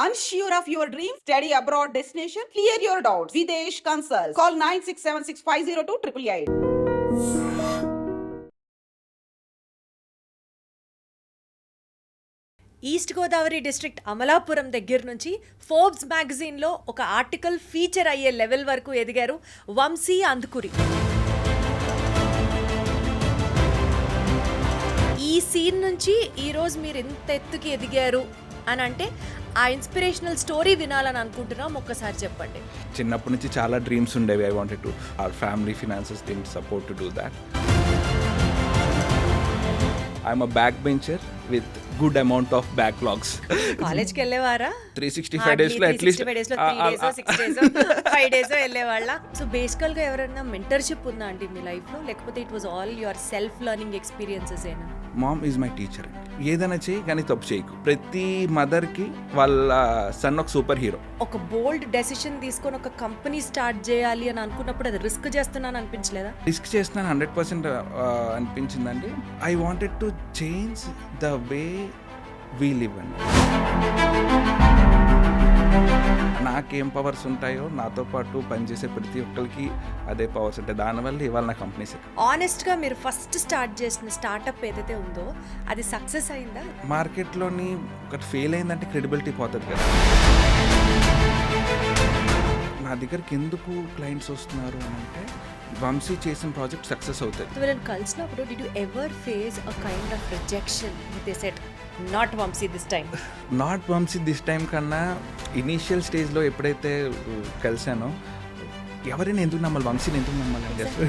Unsure of your dream? Study abroad destination? Clear your doubts. Videsh Consult. Call 9676502888. East Godavari district Amalapuram దగ్గర నుంచి Forbes మ్యాగజైన్లో ఒక article feature అయ్యే level వరకు ఎదిగారు వంశీ అందుకురి. ఈ సీన్ నుంచి ఈరోజు మీరు ఎంత ఎత్తుకి ఎదిగారు అని అంటే ఆ ఇన్స్పిరేషనల్ స్టోరీ వినాలని అనుకుంటున్నాం, ఒక్కసారి చెప్పండి. చిన్నప్పటి నుంచి చాలా డ్రీమ్స్ ఉండేవి. I wanted to our family finances didn't support to do that. I'm a back bencher with good amount of backlogs. కాలేజ్కి వెళ్ళేవారా? 365 days లో అట్లీస్ట్ 365 days లో 3 days 6 days 5 days వెళ్ళేవాళ్ళ. సో బేసికల్ గా ఎవరైనా మెంటర్షిప్ ఉందా అండి మీ లైఫ్ లో, లేకపోతే it was all yourself learning experiences ఏనా? Mom is my teacher. ఏదైనా చెయ్యి కానీ తప్పు చేయకు. ప్రతి మదర్కి వాళ్ళ సన్ ఒక సూపర్ హీరో. ఒక బోల్డ్ డెసిషన్ తీసుకొని ఒక కంపెనీ స్టార్ట్ చేయాలి అని అనుకున్నప్పుడు అది రిస్క్ చేస్తున్నాను అనిపించలేదా? రిస్క్ చేస్తున్నాను 100% అనిపించిందండి. I wanted to change the way we live అండి. నాకేం పవర్స్ ఉంటాయో నాతో పాటు పనిచేసే ప్రతి ఒక్కరికి అదే పవర్స్ ఉంటాయి. దానివల్ల ఇవాళ నా కంపెనీస్. ఆనెస్ట్గా మీరు ఫస్ట్ స్టార్ట్ చేసిన స్టార్టప్ ఏదైతే ఉందో అది సక్సెస్ అయిందా? మార్కెట్లోని ఒకటి ఫెయిల్ అయిందంటే క్రెడిబిలిటీ పోతుంది కదా. నా దగ్గరికి ఎందుకు క్లయింట్స్ వస్తున్నారు అని అంటే వంశీ చేసిన ప్రాజెక్ట్ సక్సెస్ అవుతుంది. వీళ్ళని కలిసినప్పుడు did you ever face a kind of rejection? They said not Vamsi this time. Not Vamsi this time కన్నా ఇనీషియల్ స్టేజ్లో ఎప్పుడైతే కలిసానో ఎవరైనా ఎందుకు నమ్మాలి, వంశీని ఎందుకు నమ్మాలి అని చెప్పి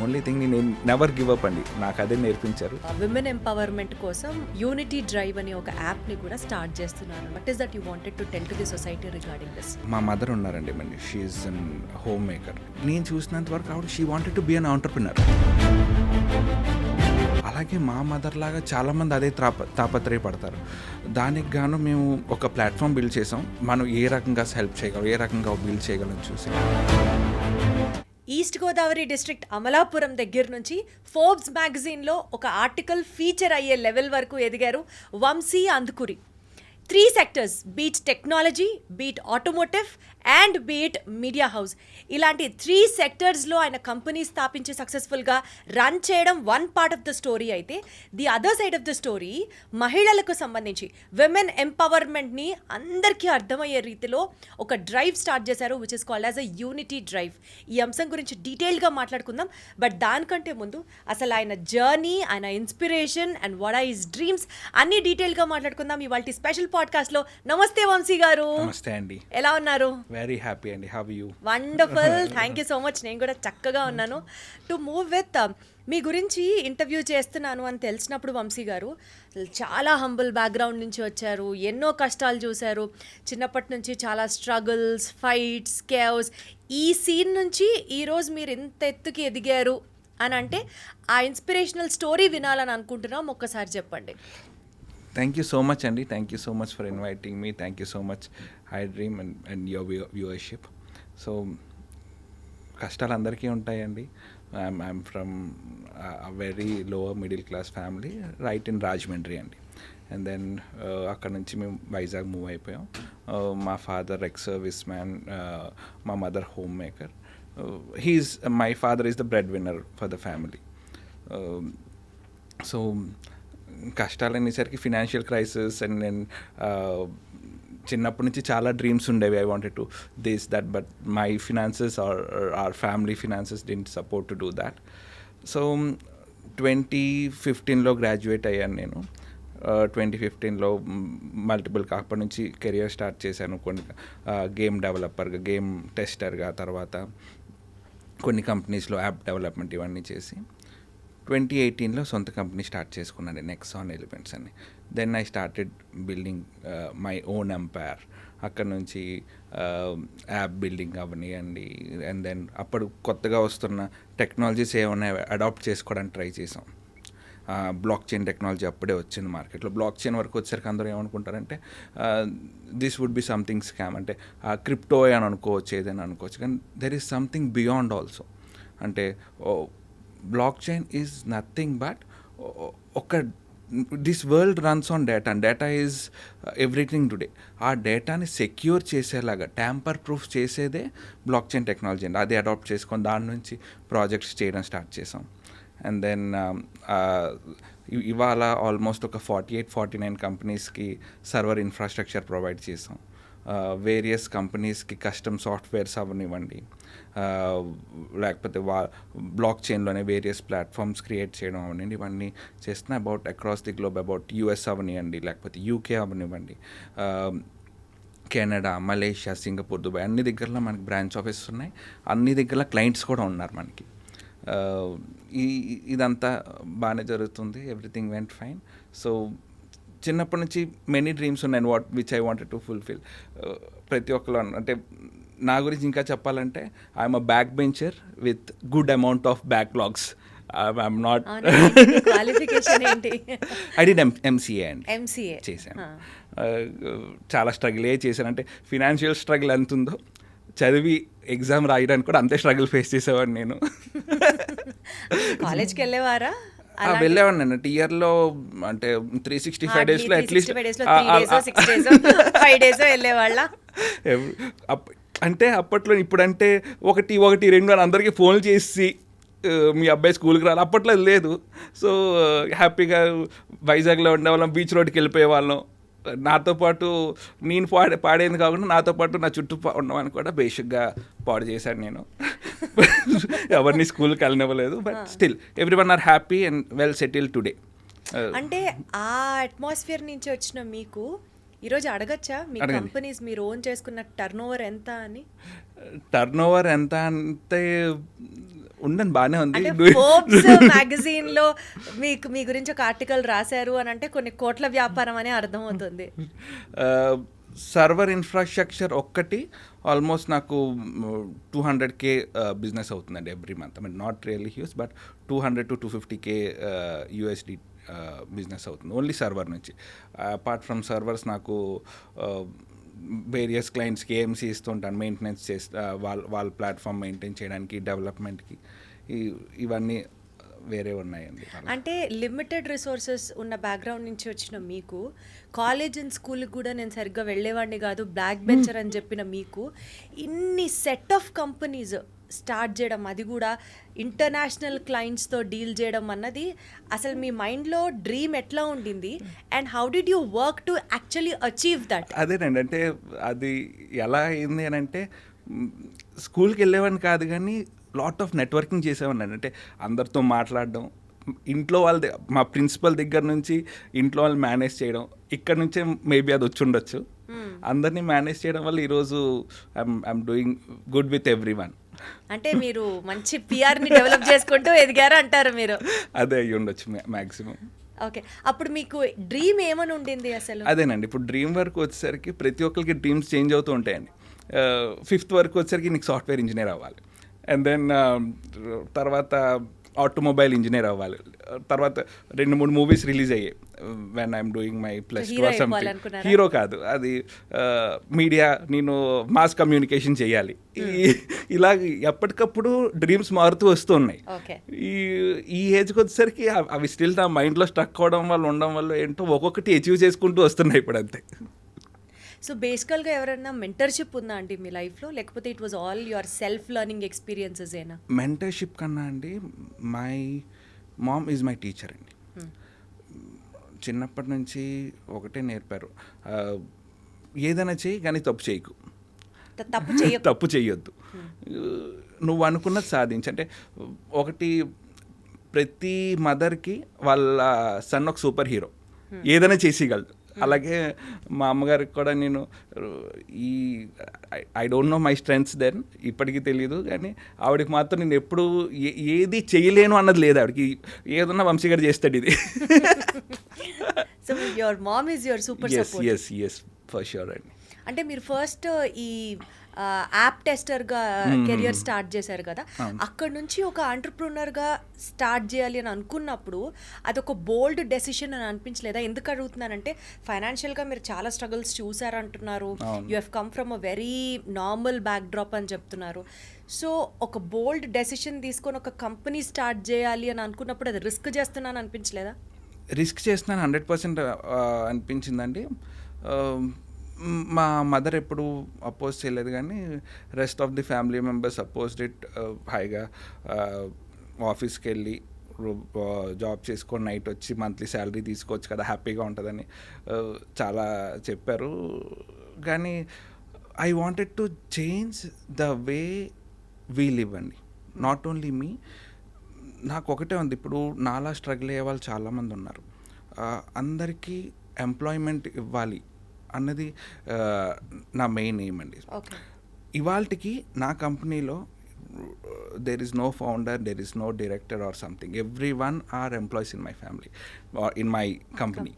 ఓన్లీ థింగ్ నేను నెవర్ గివ్ అప్ అండి. నాకు అదే నేర్పించారు. విమెన్ ఎంపవర్మెంట్ కోసం యూనిటీ డ్రైవ్ అనే ఒక యాప్ని కూడా స్టార్ట్ చేస్తున్నారు. What is that you wanted to tell to the society regarding this? మా మదర్ ఉన్నారండి, మండి she is an home maker. నేను చూసినంత వరకు ఆవిడ she wanted to be an entrepreneur. అలాగే మా మదర్ లాగా చాలామంది అదే తాపత్రయపడతారు. దానికి గాను మేము ఒక ప్లాట్ఫామ్ బిల్డ్ చేసాం. మనం ఏ రకంగా హెల్ప్ చేయగలం, ఏ రకంగా బిల్డ్ చేయగలం చూసి. ఈస్ట్ గోదావరి డిస్ట్రిక్ట్ అమలాపురం దగ్గర నుంచి ఫోర్బ్స్ మ్యాగజైన్లో ఒక ఆర్టికల్ ఫీచర్ అయ్యే లెవెల్ వరకు ఎదిగారు Vamsi Andukuri. 3 sectors, beat technology, beat automotive and beat media house, ఇలాంటి 3 sectorsలో ఆయన కంపెనీ స్థాపించి సక్సెస్ఫుల్గా రన్ చేయడం one part of the story. అయితే the other side of the story మహిళలకు సంబంధించి విమెన్ ఎంపవర్మెంట్ని అందరికీ అర్థమయ్యే రీతిలో ఒక డ్రైవ్ స్టార్ట్ చేశారు, which is called as a unity drive. ఈ అంశం గురించి డీటెయిల్గా మాట్లాడుకుందాం. బట్ దానికంటే ముందు అసలు ఆయన జర్నీ, ఆయన inspiration and what are his dreams అన్ని డీటెయిల్గా మాట్లాడుకుందాం ఇవాళ స్పెషల్ పాడ్కాస్ట్ లో. నమస్తే వంశీ గారు. నమస్తే అండి. ఎలా ఉన్నారు? వెరీ హ్యాపీ అండి. How are you? Wonderful, thank you so much. నేను కూడా చక్కగా ఉన్నాను. టు మూవ్ విత్ మీ గురించి ఇంటర్వ్యూ చేస్తున్నాను అని తెలిసినప్పుడు వంశీ గారు చాలా హంబుల్ బ్యాక్గ్రౌండ్ నుంచి వచ్చారు, ఎన్నో కష్టాలు చూశారు, చిన్నప్పటి నుంచి చాలా స్ట్రగుల్స్, ఫైట్స్, కేవ్స్. ఈ సీన్ నుంచి ఈరోజు మీరు ఎంత ఎత్తుకి ఎదిగారు అని అంటే ఆ ఇన్స్పిరేషనల్ స్టోరీ వినాలని అనుకుంటున్నాం, ఒక్కసారి చెప్పండి. థ్యాంక్ యూ సో మచ్ అండి. Thank you so much for inviting me. Thank you so much high dream and your viewership. So కష్టాలు అందరికీ ఉంటాయండి. I'm from very lower middle class family right in Rajahmundry అండి. And then అక్కడ నుంచి మేము Vizag move అయిపోయాం. మా ఫాదర్ ఎక్స్ సర్వీస్ మ్యాన్, మా mother home maker. My father is the bread winner for the family. So కష్టాలు అనేసరికి ఫినాన్షియల్ క్రైసిస్ అండ్ నేను చిన్నప్పటి నుంచి చాలా డ్రీమ్స్ ఉండేవి. I wanted to this that but my finances or family finances didn't support to do that. So 2015లో graduate అయ్యాను నేను. 2015లో మల్టిపుల్ అప్పటి నుంచి కెరియర్ స్టార్ట్ చేశాను. కొన్ని గేమ్ డెవలపర్గా, గేమ్ టెస్టర్గా, తర్వాత కొన్ని కంపెనీస్లో యాప్ డెవలప్మెంట్ ఇవన్నీ చేసి 2018లో సొంత కంపెనీ స్టార్ట్ చేసుకున్నాను, నెక్సాన్ ఎలిమెంట్స్ అని. Then I started building my own empire. అక్కడ నుంచి యాప్ బిల్డింగ్ అవనివ్వండి. అండ్ దెన్ అప్పుడు కొత్తగా వస్తున్న టెక్నాలజీస్ ఏమైనా అడాప్ట్ చేసుకోవడానికి ట్రై చేసాం. బ్లాక్ చైన్ టెక్నాలజీ అప్పుడే వచ్చింది మార్కెట్లో. బ్లాక్ చైన్ వరకు వచ్చేసరికి అందరూ ఏమనుకుంటారంటే this would be something scam, అంటే క్రిప్టో అని అనుకోవచ్చు, ఏదైనా అనుకోవచ్చు. కానీ there is something beyond also. అంటే blockchain is nothing but ఒక this world runs on data and data is everything today. ఆ డేటాని సెక్యూర్ చేసేలాగా ట్యాంపర్ ప్రూఫ్ చేసేదే బ్లాక్ చైన్ టెక్నాలజీ అండి. అది అడాప్ట్ చేసుకొని దాని నుంచి ప్రాజెక్ట్స్ చేయడం స్టార్ట్ చేసాం. అండ్ దెన్ ఇవాళ ఆల్మోస్ట్ ఒక 48-49 కంపెనీస్కి సర్వర్ ఇన్ఫ్రాస్ట్రక్చర్ ప్రొవైడ్ చేసాం. వేరియస్ కంపెనీస్కి కస్టమ్ సాఫ్ట్వేర్స్ అవనివ్వండి, లేకపోతే బ్లాక్ చైన్లోనే వేరియస్ ప్లాట్ఫామ్స్ క్రియేట్ చేయడం అవనివ్వండి, ఇవన్నీ చేస్తున్నా about across the globe. About US అవనివ్వండి, లేకపోతే యూకే అవనివ్వండి, కెనడా, మలేషియా, సింగపూర్, దుబాయ్, అన్ని దగ్గరలో మనకి బ్రాంచ్ ఆఫీసెస్ ఉన్నాయి. అన్ని దగ్గర క్లయింట్స్ కూడా ఉన్నారు మనకి. ఇదంతా బాగానే జరుగుతుంది. Everything went fine. సో చిన్నప్పటి నుంచి మెనీ డ్రీమ్స్ ఉన్నాయి which I wanted to fulfil. ప్రతి ఒక్కరు అంటే నా గురించి ఇంకా చెప్పాలంటే I'm a back bencher with good amount of backlogs. I'm not. Qualification ఏంటి? ఐ డిడ్ ఎంసీఏ అండి. ఎంసీఏ చేశాను. చాలా స్ట్రగుల్ చేశాను. అంటే ఫినాన్షియల్ స్ట్రగుల్ ఎంత ఉందో చదివి ఎగ్జామ్ రాయడానికి కూడా అంతే స్ట్రగుల్ ఫేస్ చేసేవాడిని నేను. కాలేజ్కి వెళ్ళేవారా? వెళ్ళేవాడిని నేను. ఇయర్లో అంటే 365 డేస్లో అట్లీస్ట్ వెళ్ళేవాళ్ళ. అంటే అప్పట్లో ఇప్పుడంటే 1-2 అని అందరికీ ఫోన్లు చేసి మీ అబ్బాయి స్కూల్కి రాలి, అప్పట్లో లేదు. సో హ్యాపీగా వైజాగ్లో ఉండేవాళ్ళం, బీచ్ రోడ్కి వెళ్ళిపోయే వాళ్ళం. నాతో పాటు నేను పాడేది కాకుండా నాతో పాటు నా చుట్టూ ఉన్నవాడిని కూడా బేసిక్గా పాడు చేశాను నేను. ఎవరిని స్కూల్కి వెళ్ళనివ్వలేదు. But still everyone are happy and well settle today. అంటే ఆ అట్మాస్ఫియర్ నుంచి వచ్చిన మీకు ఈరోజు అడగచ్చా మీ కంపెనీస్ మీరు ఓన్ చేసుకున్న టర్న్ ఓవర్ ఎంత అని? టర్న్ ఓవర్ ఎంత అంటే ఉండని బాగానే ఉంది. ఫోర్బ్స్ మ్యాగజైన్ లో మీకు మీ గురించి ఒక ఆర్టికల్ రాశారు అని అంటే కొన్ని కోట్ల వ్యాపారం అనే అర్థం అవుతుంది. సర్వర్ ఇన్ఫ్రాస్ట్రక్చర్ ఒక్కటి ఆల్మోస్ట్ నాకు 200K బిజినెస్ అవుతుందండి every month. I mean not really huge, but 200 to 250K USD business అవుతుంది ఓన్లీ సర్వర్ నుంచి. అపార్ట్ ఫ్రమ్ సర్వర్స్ నాకు వేరియస్ క్లయింట్స్కి ఏఎంసీ ఇస్తుంటాను, మెయింటెనెన్స్ వాళ్ళ ప్లాట్ఫామ్ మెయింటైన్ చేయడానికి, డెవలప్మెంట్కి. ఇవన్నీ వేరే ఉన్నాయండి. అంటే లిమిటెడ్ రిసోర్సెస్ ఉన్న బ్యాక్గ్రౌండ్ నుంచి వచ్చిన మీకు, కాలేజ్ అండ్ స్కూల్కి కూడా నేను సరిగ్గా వెళ్ళేవాడిని కాదు, బ్లాక్ బెంచర్ అని చెప్పిన మీకు ఇన్ని సెట్ ఆఫ్ కంపెనీస్ స్టార్ట్ చేయడం, అది కూడా ఇంటర్నేషనల్ క్లయింట్స్తో డీల్ చేయడం అన్నది అసలు మీ మైండ్లో డ్రీమ్ ఎట్లా ఉండింది? And how did you work to actually achieve that? అదేనండి, అంటే అది ఎలా అయింది అని అంటే స్కూల్కి వెళ్ళేవాడిని కాదు కానీ లాట్ ఆఫ్ నెట్వర్కింగ్ చేసేవాడిని. అంటే అందరితో మాట్లాడడం, ఇంట్లో వాళ్ళ మా ప్రిన్సిపల్ దగ్గర నుంచి ఇంట్లో వాళ్ళు మేనేజ్ చేయడం, ఇక్కడ నుంచే మేబీ అది వచ్చి ఉండొచ్చు. అందరినీ మేనేజ్ చేయడం వల్ల ఈరోజు I'm doing good with every one. అంటే మీరు మంచి పిఆర్ని డెవలప్ చేసుకుంటూ ఎదిగారు అంటారు మీరు. అదే అయ్యి ఉండొచ్చు మ్యాక్సిమం. ఓకే, అప్పుడు మీకు డ్రీమ్ ఏమని ఉండింది అసలు? అదేనండి, ఇప్పుడు డ్రీమ్ వరకు వచ్చేసరికి ప్రతి ఒక్కరికి డ్రీమ్స్ చేంజ్ అవుతూ ఉంటాయండి. 5th వరకు వచ్చేసరికి నీకు సాఫ్ట్వేర్ ఇంజనీర్ అవ్వాలి, అండ్ దెన్ తర్వాత ఆటోమొబైల్ ఇంజనీర్ అవ్వాలి, తర్వాత 2-3 మూవీస్ రిలీజ్ అయ్యాయి when I'm doing my +2 something. Hero కాదు, అది మీడియా, నేను మాస్ కమ్యూనికేషన్ చేయాలి. ఇలా ఎప్పటికప్పుడు డ్రీమ్స్ మారుతూ వస్తూ ఉన్నాయి. ఈ ఏజ్కి వచ్చేసరికి అవి స్టిల్ నా మైండ్లో స్ట్రక్ అవడం వల్ల ఉండడం వల్ల ఏంటో ఒక్కొక్కటి అచీవ్ చేసుకుంటూ వస్తున్నాయి ఇప్పుడు అంతే. సో బేసికల్గా ఎవరైనా మెంటర్షిప్ ఉందా అండి మీ లైఫ్లో, లేకపోతే it was all your self learning experiences ఏనా? మెంటర్షిప్ కన్నా అండి my mom is my teacher అండి. చిన్నప్పటి నుంచి ఒకటే నేర్పారు, ఏదైనా చెయ్యి కానీ తప్పు చేయకు, తప్పు చేయొద్దు, నువ్వు అనుకున్నది సాధించు. అంటే ఒకటి, ప్రతి మదర్కి వాళ్ళ సన్ ఒక సూపర్ హీరో, ఏదైనా చేసేయగలడు. అలాగే మా అమ్మగారికి కూడా నేను I don't know my strengths then, ఇప్పటికీ తెలియదు, కానీ ఆవిడకి మాత్రం నేను ఎప్పుడు ఏది చేయలేను అన్నది లేదు. ఆవిడకి ఏదన్నా వంశీ గారు చేస్తాడు ఇది. So your mom is you're super support. yes for sure అండి. అంటే మీరు ఫస్ట్ ఈ యాప్ టెస్టర్గా కెరియర్ స్టార్ట్ చేశారు కదా, అక్కడ నుంచి ఒక ఆంటర్ప్రూనర్గా స్టార్ట్ చేయాలి అని అనుకున్నప్పుడు అదొక బోల్డ్ డెసిషన్ అని అనిపించలేదా? ఎందుకు అడుగుతున్నానంటే ఫైనాన్షియల్గా మీరు చాలా స్ట్రగుల్స్ చూసారంటున్నారు, you have come from a very normal backdrop అని చెప్తున్నారు. సో ఒక బోల్డ్ డెసిషన్ తీసుకొని ఒక కంపెనీ స్టార్ట్ చేయాలి అని అనుకున్నప్పుడు అది రిస్క్ చేస్తున్నాను అనిపించలేదా? రిస్క్ చేస్తున్నాను 100% అనిపించిందండి. మా మదర్ ఎప్పుడు అపోజ్ చేయలేదు, కానీ rest of the family members opposed it. హాయిగా ఆఫీస్కి వెళ్ళి జాబ్ చేసుకొని నైట్ వచ్చి మంత్లీ శాలరీ తీసుకోవచ్చు కదా, హ్యాపీగా ఉంటుందని చాలా చెప్పారు. కానీ I wanted to change the way we live అండి. నాట్ ఓన్లీ మీ, నాకు ఒకటే ఉంది, ఇప్పుడు నాలా స్ట్రగుల్ అయ్యే వాళ్ళు చాలామంది ఉన్నారు. అందరికీ ఎంప్లాయ్మెంట్ ఇవ్వాలి అన్నది నా మెయిన్ ఎయిమ్ అండి. ఇవాళకి నా కంపెనీలో there is no founder, there is no director or something. Everyone are employees in my family or in my company.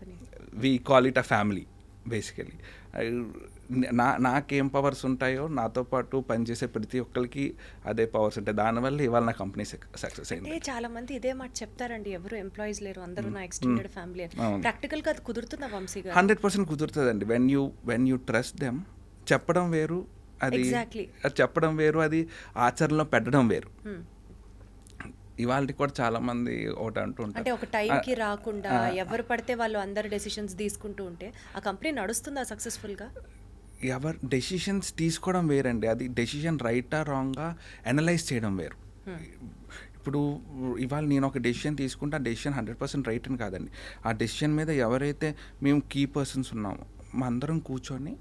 We call it a family basically. నాకేం పవర్స్ ఉంటాయో నాతో పాటు పనిచేసే ప్రతి ఒక్కరికి అదే పవర్స్ ఉంటాయి. దానివల్ల ఇవాళ నా కంపెనీ సక్సెస్ అయింది. చాలా మంది ఇదే మాట చెప్తారండి, ఎవరు ఎంప్లాయీస్ లేరు, అందరూ నా ఎక్స్టెండెడ్ ఫ్యామిలీ. ప్రాక్టికల్గా అది కుదురుతుందా వంశీ గారు? 100% కుదురుతుందండి. When you trust them. చెప్పడం వేరు, అది చెప్పడం వేరు, అది ఆచరణలో పెట్టడం వేరు. ఇవాళకి కూడా చాలా మంది ఒకటి అంటుంటారు, అంటే ఒక టైంకి రాకుండా ఎవరు పడితే వాళ్ళు అందరు డెసిషన్స్ తీసుకుంటూ ఉంటే ఆ కంపెనీ నడుస్తుందా సక్సెస్ఫుల్గా? ఎవరు డెసిషన్స్ తీసుకోవడం వేరండి, అది డెసిషన్ రైటా రాంగా అనలైజ్ చేయడం వేరు. ఇప్పుడు ఇవాళ నేను ఒక డెసిషన్ తీసుకుంటే ఆ డెసిషన్ 100% రైట్ అని కాదండి. ఆ డెసిషన్ మీద ఎవరైతే మేము కీ పర్సన్స్ ఉన్నామో మా అందరం కూర్చొని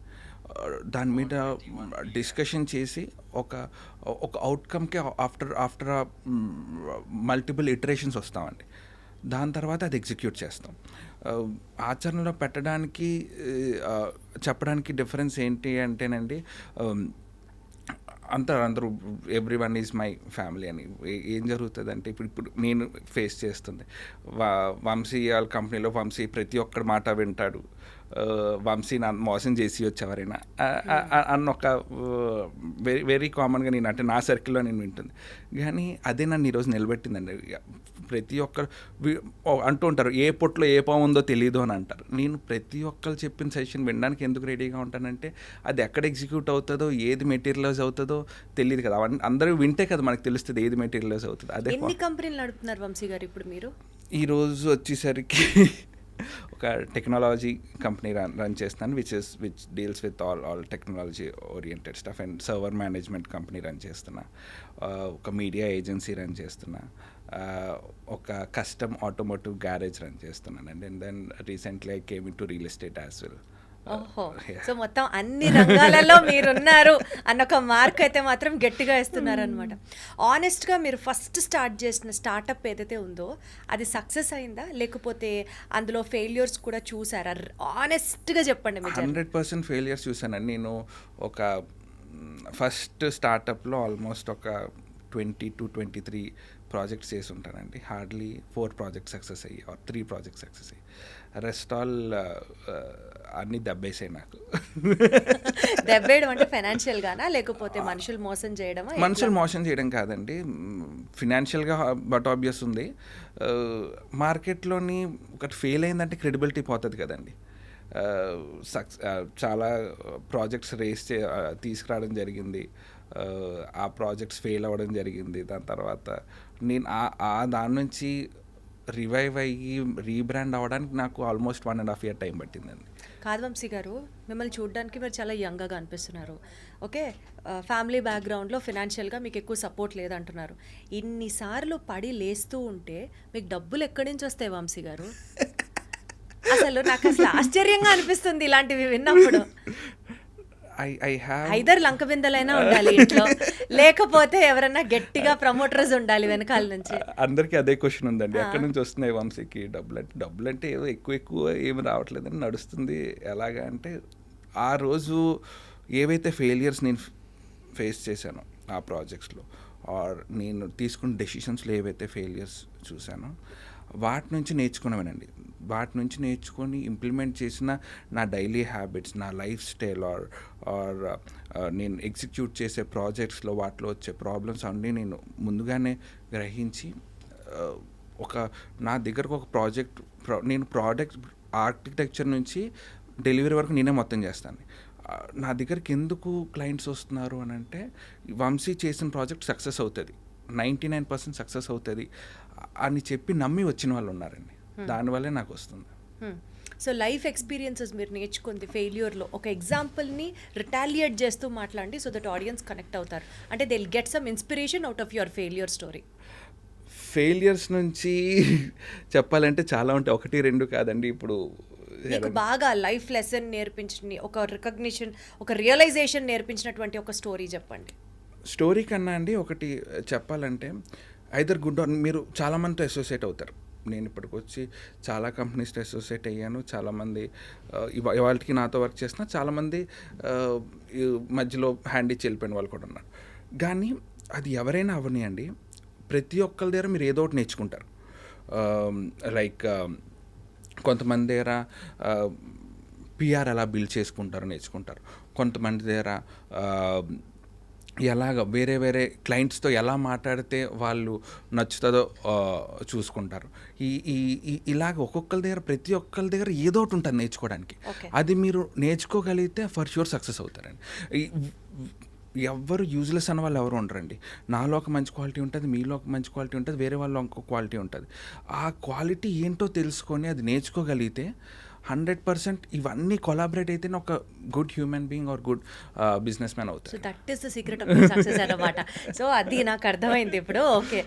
దాని మీద డిస్కషన్ చేసి ఒక అవుట్కమ్కి ఆఫ్టర్ మల్టిపుల్ ఇటరేషన్స్ వస్తామండి. దాని తర్వాత అది ఎగ్జిక్యూట్ చేస్తాం. ఆచరణలో పెట్టడానికి చెప్పడానికి డిఫరెన్స్ ఏంటి అంటేనండి, అందరూ ఎవ్రీవన్ ఈజ్ మై ఫ్యామిలీ అని. ఏం జరుగుతుందంటే ఇప్పుడు నేను ఫేస్ చేస్తుంది, వంశీ వాళ్ళ కంపెనీలో వంశీ ప్రతి ఒక్కడి మాట వింటాడు, వంశీ నా మోసం చేసి వచ్చేవారైనా అన్న ఒక వెరీ వెరీ కామన్గా నేను అంటే నా సర్కిల్లో నేను వింటుంది. కానీ అదే నన్ను ఈరోజు నిలబెట్టిందండి. ప్రతి ఒక్కరు అంటూ ఉంటారు, ఏ పొట్లో ఏ పాము ఉందో తెలియదు అని అంటారు. నేను ప్రతి ఒక్కరు చెప్పిన సజెషన్ వినడానికి ఎందుకు రెడీగా ఉంటానంటే అది ఎక్కడ ఎగ్జిక్యూట్ అవుతుందో, ఏది మెటీరియలైజ్ అవుతుందో తెలియదు కదా. అందరూ వింటే కదా మనకు తెలుస్తుంది ఏది మెటీరియలైజ్ అవుతుంది. అదే ఎన్ని కంపెనీలు నడుపుతున్నారు వంశీ గారు ఇప్పుడు మీరు? ఈరోజు వచ్చేసరికి ఒక టెక్నాలజీ కంపెనీ రన్ చేస్తాను, which deals with all technology oriented stuff. And server management company run చేస్తున్నా, ఒక మీడియా ఏజెన్సీ రన్ చేస్తున్నా, ఒక కస్టమ్ ఆటోమోటివ్ గ్యారేజ్ రన్ చేస్తున్నానండి. And then recently I came in to real estate as well. ఓహో, so మొత్తం అన్ని రంగాలలో మీరున్నారు అన్న ఒక మార్క్ అయితే మాత్రం గట్టిగా ఇస్తున్నారు అనమాట. ఆనెస్ట్గా మీరు ఫస్ట్ స్టార్ట్ చేసిన స్టార్టప్ ఏదైతే ఉందో అది సక్సెస్ అయిందా, లేకపోతే అందులో ఫెయిల్యూర్స్ కూడా చూసారా? ఆనెస్ట్గా చెప్పండి. 100% ఫెయిల్యూర్స్ చూసానండి. నేను ఒక ఫస్ట్ స్టార్టప్లో ఆల్మోస్ట్ ఒక 20 to 23 ప్రాజెక్ట్స్ చేసి ఉంటానండి. హార్డ్లీ 4 ప్రాజెక్ట్స్ సక్సెస్ అయ్యి, 3 ప్రాజెక్ట్స్ సక్సెస్ అయ్యి, రెస్ట్ ఆల్ అన్నీ దెబ్బేసాయి నాకు. దెబ్బేయడం అంటే ఫైనాన్షియల్ గానా, లేకపోతే మనుషులు మోసం చేయడమా? మనుషులు మోసం చేయడం కాదండి, ఫినాన్షియల్గా బట్ ఆబ్వియస్ ఉంది. మార్కెట్లోని ఒకటి ఫెయిల్ అయిందంటే క్రెడిబిలిటీ పోతుంది కదండి. చాలా ప్రాజెక్ట్స్ తీసుకురావడం జరిగింది, ఆ ప్రాజెక్ట్స్ ఫెయిల్ అవ్వడం జరిగింది. దాని తర్వాత నేను దాని నుంచి రివైవ్ అయ్యి రీబ్రాండ్ అవ్వడానికి నాకు ఆల్మోస్ట్ 1.5 year టైం పట్టిందండి. కాదు వంశీ గారు, మిమ్మల్ని చూడడానికి మీరు చాలా యంగ్గా అనిపిస్తున్నారు. ఓకే, ఫ్యామిలీ బ్యాక్గ్రౌండ్లో ఫినాన్షియల్గా మీకు ఎక్కువ సపోర్ట్ లేదంటున్నారు. ఇన్నిసార్లు పడి లేస్తూ ఉంటే మీకు డబ్బులు ఎక్కడి నుంచి వస్తాయి వంశీ గారు? అసలు నాకు అసలు ఆశ్చర్యంగా అనిపిస్తుంది ఇలాంటివి విన్నప్పుడు. ఐదర్ లంక బిందెలైనా ఉండాలి ఇంట్లో, లేకపోతే ఎవరైనా గట్టిగా ప్రమోటర్స్ ఉండాలి వెనకాల నుంచి. అందరికీ అదే క్వశ్చన్ ఉందండి, ఎక్కడి నుంచి వస్తున్నాయి వంశీకి డబ్బులు అంటే ఏదో ఎక్కువ ఏమి రావట్లేదని నడుస్తుంది. ఎలాగా అంటే ఆ రోజు ఏవైతే ఫెయిలియర్స్ నేను ఫేస్ చేశానో ఆ ప్రాజెక్ట్స్లో, ఆర్ నేను తీసుకున్న డెసిషన్స్లో ఏవైతే ఫెయిలియర్స్ చూశానో వాటి నుంచి నేర్చుకున్నానండి. వాటి నుంచి నేర్చుకొని ఇంప్లిమెంట్ చేసిన నా డైలీ హ్యాబిట్స్, నా లైఫ్ స్టైల్ ఆర్ నేను ఎగ్జిక్యూట్ చేసే ప్రాజెక్ట్స్లో వాటిలో వచ్చే ప్రాబ్లమ్స్ అన్నీ నేను ముందుగానే గ్రహించి నా దగ్గరకు ఒక నేను ప్రోడక్ట్ ఆర్కిటెక్చర్ నుంచి డెలివరీ వరకు నేనే మొత్తం చేస్తాను. నా దగ్గరికి ఎందుకు క్లయింట్స్ వస్తున్నారు అని అంటే, వంశీ చేసిన ప్రాజెక్ట్ సక్సెస్ అవుతుంది, 99% సక్సెస్ అవుతుంది అని చెప్పి నమ్మి వచ్చిన వాళ్ళు ఉన్నారండి. దానివల్లే నాకు వస్తుంది. సో లైఫ్ ఎక్స్పీరియన్సెస్ మీరు నేర్చుకుంది ఫెయిల్యూర్లో ఒక ఎగ్జాంపుల్ని రిటాలియేట్ చేస్తూ మాట్లాడండి, సో దట్ ఆడియన్స్ కనెక్ట్ అవుతారు. అంటే they will get some inspiration out of your failure story. Failures నుంచి చెప్పాలంటే చాలా ఉంటాయి, 1-2 కాదండి. ఇప్పుడు మీకు బాగా లైఫ్ లెసన్ నేర్పించిన, ఒక రికగ్నిషన్, ఒక రియలైజేషన్ నేర్పించినటువంటి ఒక స్టోరీ చెప్పండి. స్టోరీ కన్నా అండి ఒకటి చెప్పాలంటే, ఐదర్ గుడ్ ఆర్, మీరు చాలామందితో అసోసియేట్ అవుతారు. నేను ఇప్పటికి వచ్చి చాలా కంపెనీస్తో అసోసియేట్ అయ్యాను. చాలామంది ఇవాళకి నాతో వర్క్ చేసిన చాలామంది మధ్యలో హ్యాండ్ ఇచ్చి వెళ్ళిపోయిన వాళ్ళు కూడా ఉన్నారు. కానీ అది ఎవరైనా అవనియండి, ప్రతి ఒక్కరి దగ్గర మీరు ఏదో ఒకటి నేర్చుకుంటారు. లైక్ కొంతమంది దగ్గర పిఆర్ ఎలా బిల్డ్ చేసుకుంటారో నేర్చుకుంటారు. కొంతమంది దగ్గర ఎలాగ వేరే వేరే క్లయింట్స్తో ఎలా మాట్లాడితే వాళ్ళు నచ్చుతుందో చూసుకుంటారు. ఇలాగ ఒక్కొక్కరి దగ్గర, ప్రతి ఒక్కరి దగ్గర ఏదో ఒకటి ఉంటుంది నేర్చుకోవడానికి. అది మీరు నేర్చుకోగలిగితే ఫర్ ష్యూర్ సక్సెస్ అవుతారండి. ఎవ్వరు యూజ్లెస్ అన్న వాళ్ళు ఎవరు ఉండరండి. నాలో ఒక మంచి క్వాలిటీ ఉంటుంది, మీలో ఒక మంచి క్వాలిటీ ఉంటుంది, వేరే వాళ్ళు ఇంకో క్వాలిటీ ఉంటుంది. ఆ క్వాలిటీ ఏంటో తెలుసుకొని అది నేర్చుకోగలిగితే 100% ఇవన్నీ కొలాబరేట్ అయితేనే ఒక good human being or good businessman అవుతారు. So that is the secret of success అన్నమాట. సో అది నాకు అర్థమైంది ఇప్పుడు. ఓకే,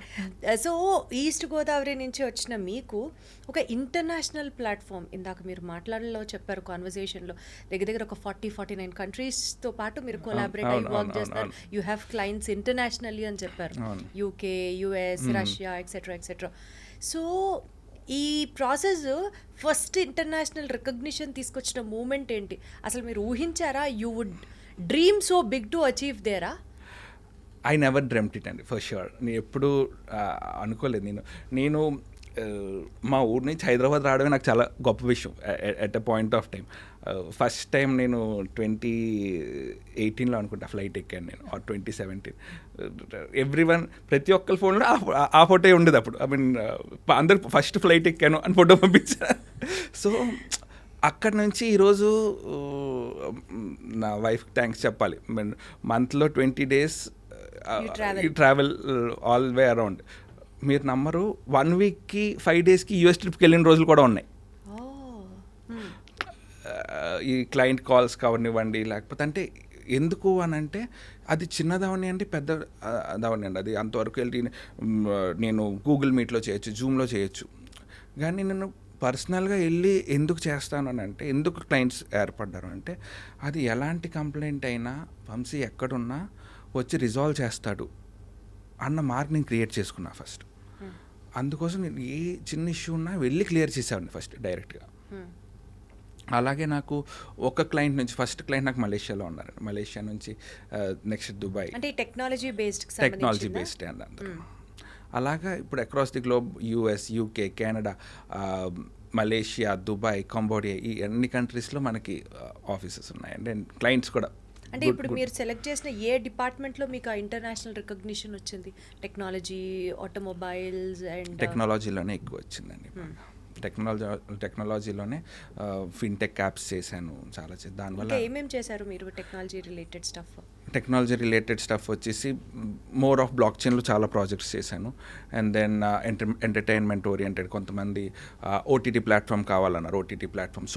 సో ఈస్ట్ గోదావరి నుంచి వచ్చిన మీకు ఒక ఇంటర్నేషనల్ ప్లాట్ఫామ్, ఇందాక మీరు మాట్లాడలో చెప్పారు కాన్వర్జేషన్లో, దగ్గర ఒక 49 కంట్రీస్తో పాటు మీరు కొలాబరేట్ అయ్యి వర్క్ చేస్తారు. యూ హ్యావ్ క్లయింట్స్ ఇంటర్నేషనల్లీ అని చెప్పారు, UK, US, Russia, etcetera. So ఈ ప్రాసెస్ ఫస్ట్ ఇంటర్నేషనల్ రికగ్నిషన్ తీసుకొచ్చిన మూమెంట్ ఏంటి? అసలు మీరు ఊహించారా? You would dream so big to achieve దేరా? ఐ నెవర్ డ్రీమ్డ్ ఇట్ అండి, ఫర్ ష్యూర్. నేను ఎప్పుడూ అనుకోలేదు. నేను మా ఊరి నుంచి హైదరాబాద్ రావడమే నాకు చాలా గొప్ప విషయం at a point of time. First time నేను 2018లో అనుకుంటా ఫ్లైట్ ఎక్కాను నేను, ఆర్ 2017. ఎవ్రీవన్, ప్రతి ఒక్కరి ఫోన్లో ఆ ఫోటో ఉండేది అప్పుడు. ఐ మీన్ అందరు ఫస్ట్ ఫ్లైట్ ఎక్కాను అని ఫోటో పంపించారు. సో అక్కడ నుంచి ఈరోజు నా వైఫ్కి థ్యాంక్స్ చెప్పాలి. మంత్లో 20 days travel all way around. మీరు నమ్మరు, 1 weekకి 5 daysకి యూఎస్ ట్రిప్కి వెళ్ళిన రోజులు కూడా ఉన్నాయి. ఈ క్లయింట్ కాల్స్ కావనివ్వండి, లేకపోతే అంటే ఎందుకు అని అంటే అది చిన్నదవని అండి, పెద్ద దవని అండి. అది అంతవరకు వెళ్ళి నేను గూగుల్ మీట్లో చేయొచ్చు, జూమ్లో చేయొచ్చు. కానీ నేను పర్సనల్గా వెళ్ళి ఎందుకు చేస్తాను అని అంటే, ఎందుకు క్లయింట్స్ ఏర్పడ్డారు అంటే, అది ఎలాంటి కంప్లైంట్ అయినా వంశీ ఎక్కడున్నా వచ్చి రిజాల్వ్ చేస్తాడు అన్న మార్క్ నేను క్రియేట్ చేసుకున్నా ఫస్ట్. అందుకోసం నేను ఏ చిన్న ఇష్యూ ఉన్నా వెళ్ళి క్లియర్ చేసేవాడిని ఫస్ట్ డైరెక్ట్గా. అలాగే నాకు ఒక క్లయింట్ నుంచి, ఫస్ట్ క్లయింట్ నాకు మలేషియాలో ఉన్నారు. మలేషియా నుంచి నెక్స్ట్ దుబాయ్, అంటే టెక్నాలజీ బేస్డ్ అండి అందరూ. అలాగా ఇప్పుడు across the globe US, UK, Canada, Malaysia, Dubai, Cambodia, ఈ అన్ని కంట్రీస్లో మనకి ఆఫీసెస్ ఉన్నాయండి. అండ్ క్లయింట్స్ కూడా. అంటే ఇప్పుడు మీరు సెలెక్ట్ చేసిన ఏ డిపార్ట్మెంట్లో మీకు ఆ ఇంటర్నేషనల్ రికగ్నిషన్ వచ్చింది? టెక్నాలజీ, ఆటోమొబైల్స్ అండ్ టెక్నాలజీలోనే ఎక్కువ వచ్చిందండి. టెక్నాలజీలోనే ఫిన్టెక్ యాప్స్ చేశాను చాలా. దానివల్ల ఏమేమి చేశారు మీరు technology related stuff? Technology related stuff వచ్చేసి మోర్ ఆఫ్ బ్లాక్ చైన్లో చాలా ప్రాజెక్ట్స్ చేశాను. అండ్ దెన్ ఎంటర్టైన్మెంట్ ఓరియంటెడ్, కొంతమంది ఓటీటీ ప్లాట్ఫామ్ కావాలన్నారు, OTT platform,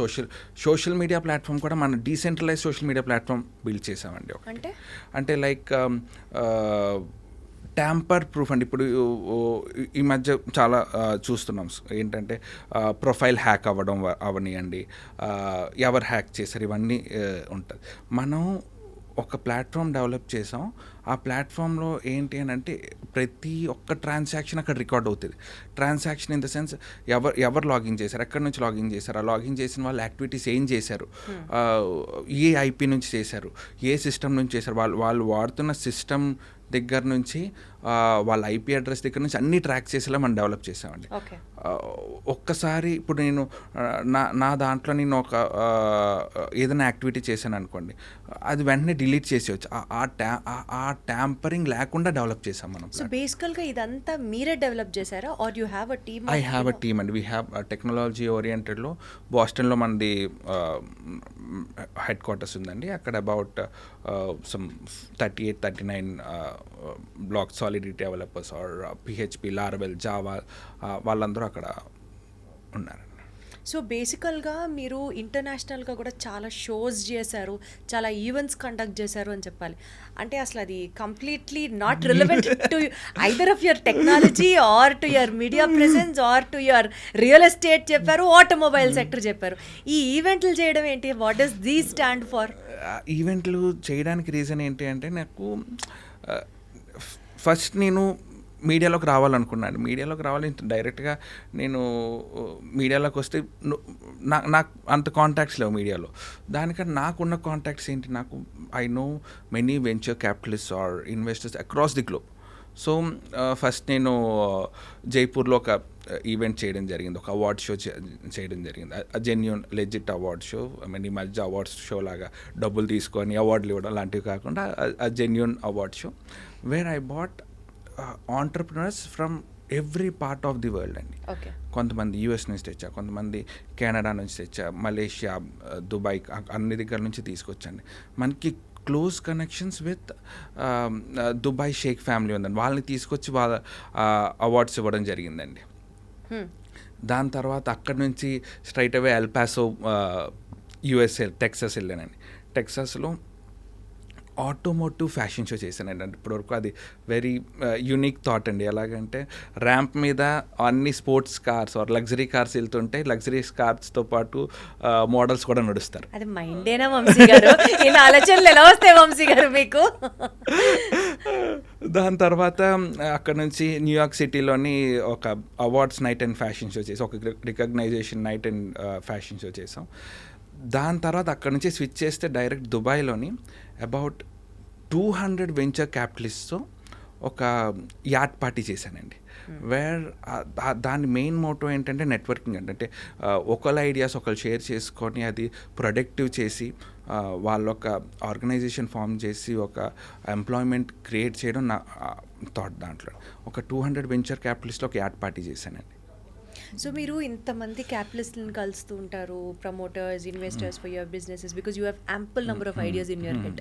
social media platform కూడా మన decentralise social media platform build చేసామండి. అంటే లైక్ ట్యాంపర్ ప్రూఫ్ అండి. ఇప్పుడు ఈ మధ్య చాలా చూస్తున్నాం ఏంటంటే ప్రొఫైల్ హ్యాక్ అవనియండి, ఎవరు హ్యాక్ చేశారు, ఇవన్నీ ఉంటుంది. మనం ఒక ప్లాట్ఫామ్ డెవలప్ చేసాం. ఆ ప్లాట్ఫామ్లో ఏంటి అని అంటే ప్రతి ఒక్క ట్రాన్సాక్షన్ అక్కడ రికార్డ్ అవుతుంది. ట్రాన్సాక్షన్ ఇన్ ద సెన్స్ ఎవరు లాగిన్ చేశారు, ఎక్కడి నుంచి లాగిన్ చేశారు, ఆ లాగిన్ చేసిన వాళ్ళు యాక్టివిటీస్ ఏం చేశారు, ఏ ఐపీ నుంచి చేశారు, ఏ సిస్టమ్ నుంచి చేశారు, వాళ్ళు వాడుతున్న సిస్టమ్ దగ్గర నుంచి వాళ్ళ ఐపీ అడ్రస్ దగ్గర నుంచి అన్నీ ట్రాక్ చేసేలా మనం డెవలప్ చేసామండి. ఒక్కసారి ఇప్పుడు నేను నా దాంట్లో నేను ఒక ఏదైనా యాక్టివిటీ చేశాను అనుకోండి, అది వెంటనే డిలీట్ చేసేయచ్చు. ఆ ట్యాంపరింగ్ లేకుండా డెవలప్ చేసాం మనం. సో బేసికల్గా ఇదంతా మీరే డెవలప్ చేశారా, or you have a team? I have a team అండి. వీ హ్యావ్ టెక్నాలజీ ఓరియంటెడ్లో బోస్టన్లో మనది హెడ్ క్వార్టర్స్ ఉందండి. అక్కడ about some 38-39 black solid developers or PHP, Laravel, Java వాళ్ళందరూ అక్కడ ఉన్నారు. సో బేసికల్గా మీరు ఇంటర్నేషనల్గా కూడా చాలా షోస్ చేశారు, చాలా ఈవెంట్స్ కండక్ట్ చేశారు అని చెప్పాలి. అంటే అసలు అది completely not relevant to either of your technology or to your media presence or to your real estate చెప్పారు, ఆటోమొబైల్ సెక్టర్ చెప్పారు. ఈ ఈవెంట్లు చేయడం ఏంటి? What does the stand for? ఈవెంట్లు చేయడానికి రీజన్ ఏంటి అంటే, నాకు ఫస్ట్ నేను మీడియాలోకి రావాలనుకున్నాను. మీడియాలోకి రావాలి డైరెక్ట్గా నేను మీడియాలోకి వస్తే నాకు అంత కాంటాక్ట్స్ లేవు మీడియాలో. దానికన్నా నాకున్న కాంటాక్ట్స్ ఏంటి, నాకు I know many venture capitalist or investors across the globe. So first నేను జైపూర్లో ఒక ఈవెంట్ చేయడం జరిగింది, ఒక అవార్డ్ షో చేయడం జరిగింది. Genuine legit award show. I mean ఈ మధ్య అవార్డ్స్ షో లాగా డబ్బులు తీసుకొని అవార్డులు ఇవ్వడం లాంటివి కాకుండా genuine award show where I bought entrepreneurs from every part of the world అండి. కొంతమంది యూఎస్ నుంచి తెచ్చా, కొంతమంది కెనడా నుంచి తెచ్చా, మలేషియా, దుబాయ్, అన్ని దగ్గర నుంచి తీసుకొచ్చండి. మనకి క్లోజ్ కనెక్షన్స్ విత్ దుబాయ్ షేక్ ఫ్యామిలీ ఉందండి, వాళ్ళని తీసుకొచ్చి వాళ్ళ అవార్డ్స్ ఇవ్వడం జరిగిందండి. దాని తర్వాత అక్కడి నుంచి స్ట్రైట్ అవే ఎల్పాసో యుఎస్ఏ టెక్సస్ వెళ్ళానండి. టెక్సస్లో ఆటోమోటివ్ ఫ్యాషన్ షో చేశానండి. అంటే ఇప్పటివరకు అది వెరీ యూనిక్ థాట్ అండి. ఎలాగంటే ర్యాంప్ మీద అన్ని sports cars or luxury cars వెళ్తుంటే లగ్జరీ కార్స్తో పాటు మోడల్స్ కూడా నడుస్తారు. అది మైండేనా వంశీ గారు? ఇలా ఆలోచనలు ఎలా వస్తాయి వంశీ గారు మీకు? దాని తర్వాత అక్కడ నుంచి న్యూయార్క్ సిటీలోని ఒక awards night and fashion show చేసాం, ఒక recognition night and fashion show చేసాం. దాని తర్వాత అక్కడ నుంచి స్విచ్ చేస్తే డైరెక్ట్ దుబాయ్లోని అబౌట్ 200 వెంచర్ క్యాపిటలిస్ట్తో ఒక యాట్ పార్టీ చేశానండి. వేర్ దాని మెయిన్ మోటో ఏంటంటే నెట్వర్కింగ్ అండి. అంటే ఒకళ్ళ ఐడియాస్ ఒకళ్ళు షేర్ చేసుకొని అది ప్రొడక్టివ్ చేసి వాళ్ళొక ఆర్గనైజేషన్ ఫామ్ చేసి ఒక ఎంప్లాయ్మెంట్ క్రియేట్ చేయడం నా థాట్. దాంట్లో ఒక 200 వెంచర్ క్యాపిటలిస్ట్లో ఒక యాట్ పార్టీ చేశానండి. సో మీరు ఇంతమంది క్యాపిటలిస్ట్లను కలుస్తూ ఉంటారు, promoters, investors for your businesses, because you have ample number of ideas in your head.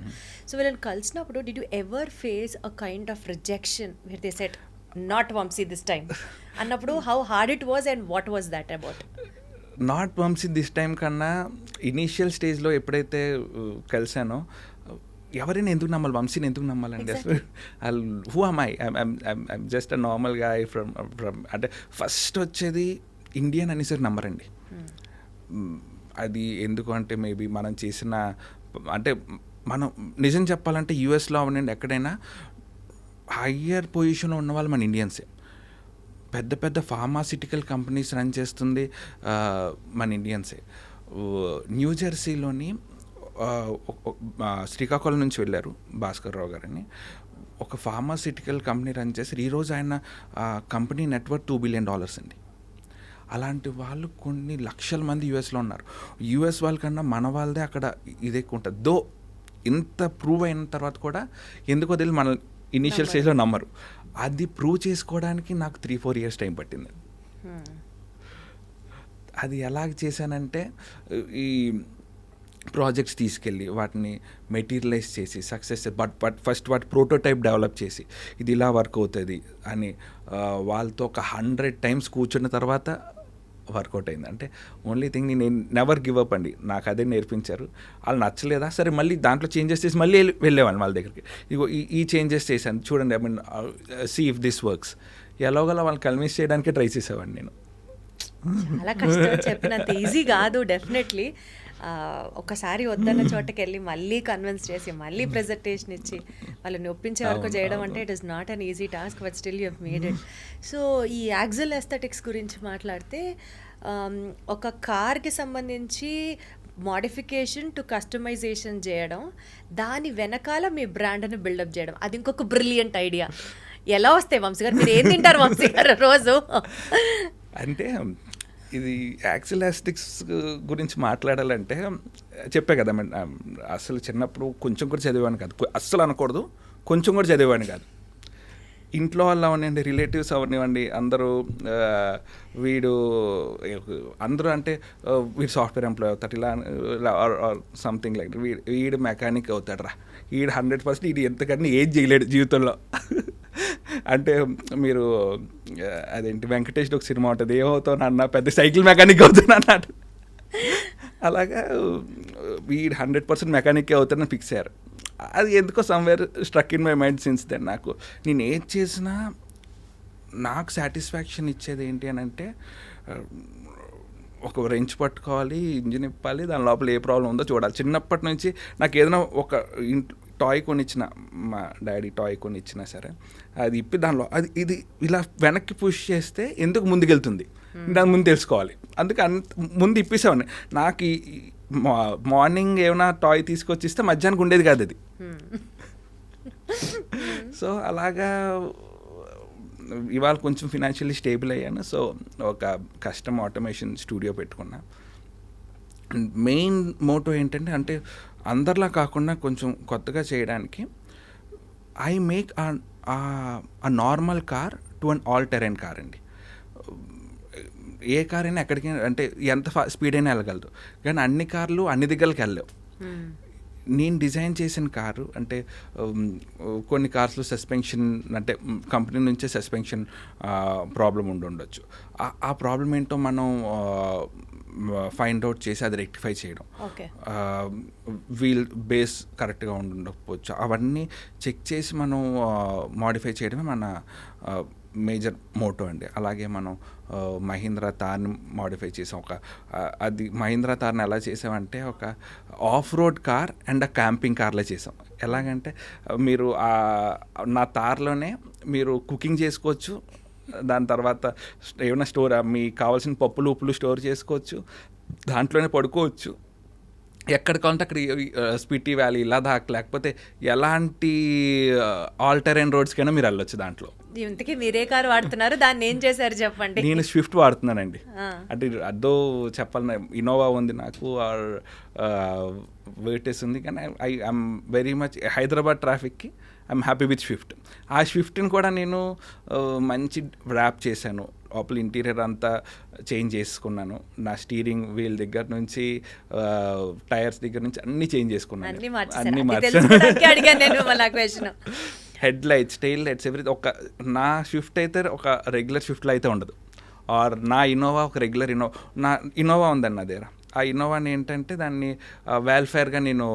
So వీళ్ళని కలిసినప్పుడు did you ever face a kind of rejection where they said not Vamsi this time అన్నప్పుడు how hard it was and what was that about? Not Vamsi this time కన్నా initial స్టేజ్లో ఎప్పుడైతే కలిసానో ఎవరైనా ఎందుకు నమ్మాలి, వంశీని ఎందుకు నమ్మాలండి అసలు? Who am I? I'm just a normal guy from అంటే ఫస్ట్ వచ్చేది ఇండియన్ అనేసరి నమ్మరండి. అది ఎందుకు అంటే మేబీ మనం చేసిన అంటే మనం నిజం చెప్పాలంటే యూఎస్లో అవనండి ఎక్కడైనా హయ్యర్ పొజిషన్లో ఉన్న వాళ్ళు మన ఇండియన్సే. పెద్ద పెద్ద ఫార్మాసిటికల్ కంపెనీస్ రన్ చేస్తుంది మన ఇండియన్సే. న్యూజెర్సీలోని శ్రీకాకుళం నుంచి వెళ్ళారు భాస్కర్ రావు గారని, ఒక ఫార్మాసిటికల్ కంపెనీ రన్ చేసి ఈరోజు ఆయన కంపెనీ నెట్వర్క్ $2 billion అండి. అలాంటి వాళ్ళు కొన్ని లక్షల మంది యూఎస్లో ఉన్నారు. యూఎస్ వాళ్ళకన్నా మన వాళ్ళదే అక్కడ ఇది ఎక్కువ ఉంటుంది. దో ఇంత ప్రూవ్ అయిన తర్వాత కూడా ఎందుకో తెలియదు మన ఇనీషియల్ స్టేజ్లో నమ్మరు. అది ప్రూవ్ చేసుకోవడానికి నాకు 3-4 years టైం పట్టింది. అది ఎలాగ చేశానంటే ఈ ప్రాజెక్ట్స్ తీసుకెళ్ళి వాటిని మెటీరియలైజ్ చేసి సక్సెస్ బట్ ఫస్ట్ వాటి ప్రోటోటైప్ డెవలప్ చేసి ఇది ఇలా వర్క్ అవుతుంది అని వాళ్ళతో ఒక 100 times కూర్చున్న తర్వాత వర్కౌట్ అయింది. అంటే ఓన్లీ థింగ్ నేను నెవర్ గివ్ అప్ అండి, నాకు అదే నేర్పించారు. వాళ్ళు నచ్చలేదా సరే మళ్ళీ దాంట్లో చేంజెస్ చేసి మళ్ళీ వెళ్ళేవాళ్ళు వాళ్ళ దగ్గరికి. ఇగో ఈ చేంజెస్ చేశాను చూడండి, I mean see if this works. ఎలాగోలా వాళ్ళని కన్విన్స్ చేయడానికే ట్రై చేసేవాడిని నేను. చాలా కష్టం, చెప్పినంత ఈజీ కాదు డెఫినెట్లీ. ఒకసారి వద్దన్న చోటకి వెళ్ళి మళ్ళీ కన్విన్స్ చేసి మళ్ళీ ప్రెజెంటేషన్ ఇచ్చి వాళ్ళని ఒప్పించే వరకు చేయడం అంటే it is not an easy task, but still you have made it. So ఈ యాక్సల్ ఎస్థెటిక్స్ గురించి మాట్లాడితే ఒక కార్కి సంబంధించి మోడిఫికేషన్ టు కస్టమైజేషన్ చేయడం, దాని వెనకాల మీ బ్రాండ్ని బిల్డప్ చేయడం, అది ఇంకొక బ్రిలియంట్ ఐడియా. ఎలా వస్తాయి వంశీ గారు? మీరు ఏం తింటారు వంశీ గారు రోజు? అంటే ఇది యాక్సల్ ఎస్థెటిక్స్ గురించి మాట్లాడాలంటే చెప్పే కదా, అసలు చిన్నప్పుడు కొంచెం కూడా చదివాను కాదు, అస్సలు అనకూడదు, కొంచెం కూడా చదివాను కాదు. ఇంట్లో వాళ్ళు అవనివ్వండి, రిలేటివ్స్ అవనివ్వండి, అందరూ వీడు అందరూ అంటే వీడు సాఫ్ట్వేర్ ఎంప్లాయ్ అవుతాడు ఇలా సంథింగ్ లైక్ వీడు మెకానిక్ అవుతాడు రా, వీడు 100% వీడు ఎంతకన్నా ఏం చేయలేడు జీవితంలో అంటే మీరు అదేంటి వెంకటేష్ ఒక సినిమా ఉంటుంది, ఏమవుతావు నాన్న పెద్ద సైకిల్ మెకానిక్ అవుతున్నా అన్నాడు. అలాగా వీడు 100% మెకానిక్ అవుతానని ఫిక్స్ అయ్యారు. అది ఎందుకో somewhere struck in my mind since then. నాకు నేను ఏది చేసినా నాకు సాటిస్ఫాక్షన్ ఇచ్చేది ఏంటి అని అంటే, ఒక రెంచ్ పట్టుకోవాలి, ఇంజిన్ ఇప్పాలి, దాని లోపల ఏ ప్రాబ్లం ఉందో చూడాలి. చిన్నప్పటి నుంచి నాకు ఏదైనా ఒక టాయ్ కొనిచ్చిన, మా డాడీ టాయ్ కొనిచ్చినా సరే అది ఇప్పి దానిలో అది ఇది ఇలా వెనక్కి పుష్ చేస్తే ఎందుకు ముందుకెళ్తుంది దాని ముందు తెలుసుకోవాలి. అందుకే ముందు ఇప్పేసేవాడిని. నాకు మార్నింగ్ ఏమైనా టాయ్ తీసుకొచ్చి ఇస్తే మధ్యాహ్నానికి ఉండేది కాదు అది. సో అలాగా ఇవాళ కొంచెం ఫినాన్షియల్లీ స్టేబుల్ అయ్యాను. సో ఒక కస్టమ్ ఆటోమేషన్ స్టూడియో పెట్టుకున్నా. మెయిన్ మోటో ఏంటంటే, అంటే అందరిలా కాకుండా కొంచెం కొత్తగా చేయడానికి, I make a normal car to an all Tarain car అండి. ఏ కార్ అయినా ఎక్కడికి అంటే ఎంత స్పీడ్ అయినా వెళ్ళగలదు, కానీ అన్ని కార్లు అన్ని దగ్గరికి వెళ్ళలేవు. నేను డిజైన్ చేసిన కారు అంటే కొన్ని కార్స్లో సస్పెన్షన్ అంటే కంపెనీ నుంచే సస్పెన్షన్ ప్రాబ్లం ఉండొచ్చు. ఆ ప్రాబ్లం ఏంటో మనం ఫైండ్ అవుట్ చేసి అది రెక్టిఫై చేయడం, వీల్ బేస్ కరెక్ట్గా ఉండకపోవచ్చు, అవన్నీ చెక్ చేసి మనం మాడిఫై చేయడమే మన మేజర్ మోటో అండి. అలాగే మనం మహీంద్రా తార్ని మాడిఫై చేసాం. అది మహీంద్రా తార్ని ఎలా చేసామంటే ఒక of road car and camping కార్లో చేసాం. ఎలాగంటే మీరు నా తార్లోనే మీరు కుకింగ్ చేసుకోవచ్చు, దాని తర్వాత ఏమైనా స్టోర్ మీకు కావాల్సిన పప్పులు ఉప్పులు స్టోర్ చేసుకోవచ్చు, దాంట్లోనే పడుకోవచ్చు, ఎక్కడ కావాలంటే అక్కడ స్పిటి వ్యాలీ, లదాఖ్, లేకపోతే ఎలాంటి ఆల్టరైన్ రోడ్స్కైనా మీరు వెళ్ళొచ్చు దాంట్లో. ఇంతకీ మీరే కారు వాడుతున్నారు, దాన్ని ఏం చేశారు చెప్పండి? నేను స్విఫ్ట్ వాడుతున్నానండి. అంటే అదో చెప్పాలి, ఇన్నోవా ఉంది నాకు, వేటెస్ ఉంది, కానీ ఐఎమ్ వెరీ మచ్ హైదరాబాద్ ట్రాఫిక్కి ఐఎమ్ హ్యాపీ విత్ స్విఫ్ట్. ఆ స్విఫ్ట్ని కూడా నేను మంచి ర్యాప్ చేశాను, లోపల ఇంటీరియర్ అంతా చేంజ్ చేసుకున్నాను. నా స్టీరింగ్ వీల్ దగ్గర నుంచి టైర్స్ దగ్గర నుంచి అన్నీ చేంజ్ చేసుకున్నాను, అన్నీ మార్చాను. Head lights, tail lights, everything. ఒక నా స్విఫ్ట్ అయితే ఒక రెగ్యులర్ స్విఫ్ట్లో అయితే ఉండదు, ఆర్ నా ఇన్నోవా ఒక రెగ్యులర్ నా ఇన్నోవా ఉందండి నా దగ్గర. ఆ ఇన్నోవాని ఏంటంటే దాన్ని వెల్ఫేర్గా నేను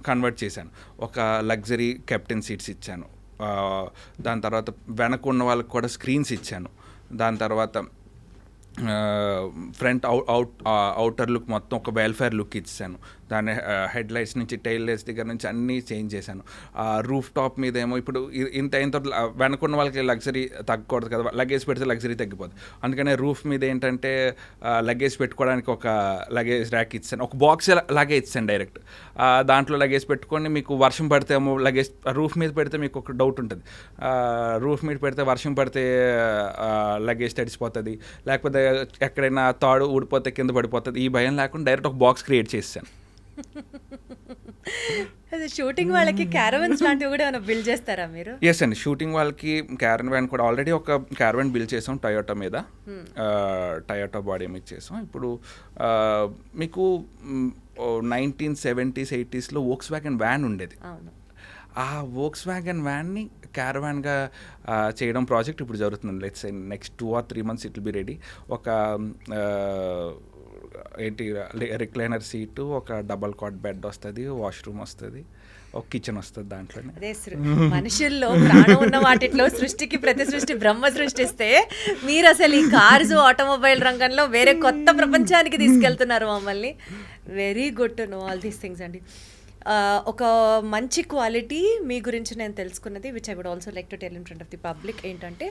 కన్వర్ట్ చేశాను. ఒక లగ్జరీ కెప్టెన్ సీట్స్ ఇచ్చాను, దాని తర్వాత వెనక ఉన్న వాళ్ళకి కూడా స్క్రీన్స్ ఇచ్చాను, దాని తర్వాత ఫ్రంట్ అవుటర్ లుక్ మొత్తం ఒక వెల్ఫేర్ లుక్ ఇచ్చాను, దాని హెడ్ లైట్స్ నుంచి టైల్ లైట్స్ దగ్గర నుంచి అన్నీ చేంజ్ చేశాను. రూఫ్ టాప్ మీద ఏమో ఇప్పుడు ఇంత అయిన తర్వాత వెనకున్న వాళ్ళకి లగ్జరీ తగ్గకూడదు కదా, లగేజ్ పెడితే లగ్జరీ తగ్గిపోతుంది, అందుకనే రూఫ్ మీద ఏంటంటే లగేజ్ పెట్టుకోవడానికి ఒక లగేజ్ ర్యాక్ ఇచ్చాను, ఒక బాక్స్ లాగే ఇచ్చాను డైరెక్ట్. దాంట్లో లగేజ్ పెట్టుకొని మీకు వర్షం పడితే ఏమో లగేజ్ రూఫ్ మీద పెడితే మీకు ఒక డౌట్ ఉంటుంది, రూఫ్ మీద పెడితే వర్షం పడితే లగేజ్ తడిసిపోతుంది, లేకపోతే ఎక్కడైనా తాడు ఊడిపోతే కింద పడిపోతుంది, ఈ భయం లేకుండా డైరెక్ట్ ఒక బాక్స్ క్రియేట్ చేశాను. అదే షూటింగ్ వాళ్ళకి క్యారవన్స్ లాంటివి కూడా ఏమైనా బిల్డ్ చేస్తారా మీరు? ఎస్ అండి, షూటింగ్ వాళ్ళకి క్యారవాన్ కూడా ఆల్రెడీ ఒక క్యారవాన్ బిల్డ్ చేసాం టయోటా మీద, టయోటా బాడీ మీద చేసాం. ఇప్పుడు మీకు 1970s 80sలో వోక్స్ వ్యాగన్ వ్యాన్ ఉండేది, ఆ వోక్స్ వ్యాగన్ వ్యాన్ని క్యారవాన్గా చేయడం ప్రాజెక్ట్ ఇప్పుడు జరుగుతుంది. Let's next 2 or 3 months it will be ready. ఒక ఏంటి రిక్లైనర్ సీటు, ఒక డబల్ కాట్ బెడ్ వస్తుంది, వాష్రూమ్ వస్తుంది, ఒక కిచెన్ వస్తుంది దాంట్లోనే. అదే మనుషుల్లో ప్రాణం ఉన్న వాటిలో సృష్టికి ప్రతి సృష్టి బ్రహ్మ సృష్టిస్తే మీరు అసలు ఈ కార్స్ ఆటోమొబైల్ రంగంలో వేరే కొత్త ప్రపంచానికి తీసుకెళ్తున్నారు మమ్మల్ని. Very good to know all these things అండి. ఒక మంచి క్వాలిటీ మీ గురించి నేను తెలుసుకున్నది, which I would also like to tell in front of the public, ఏంటంటే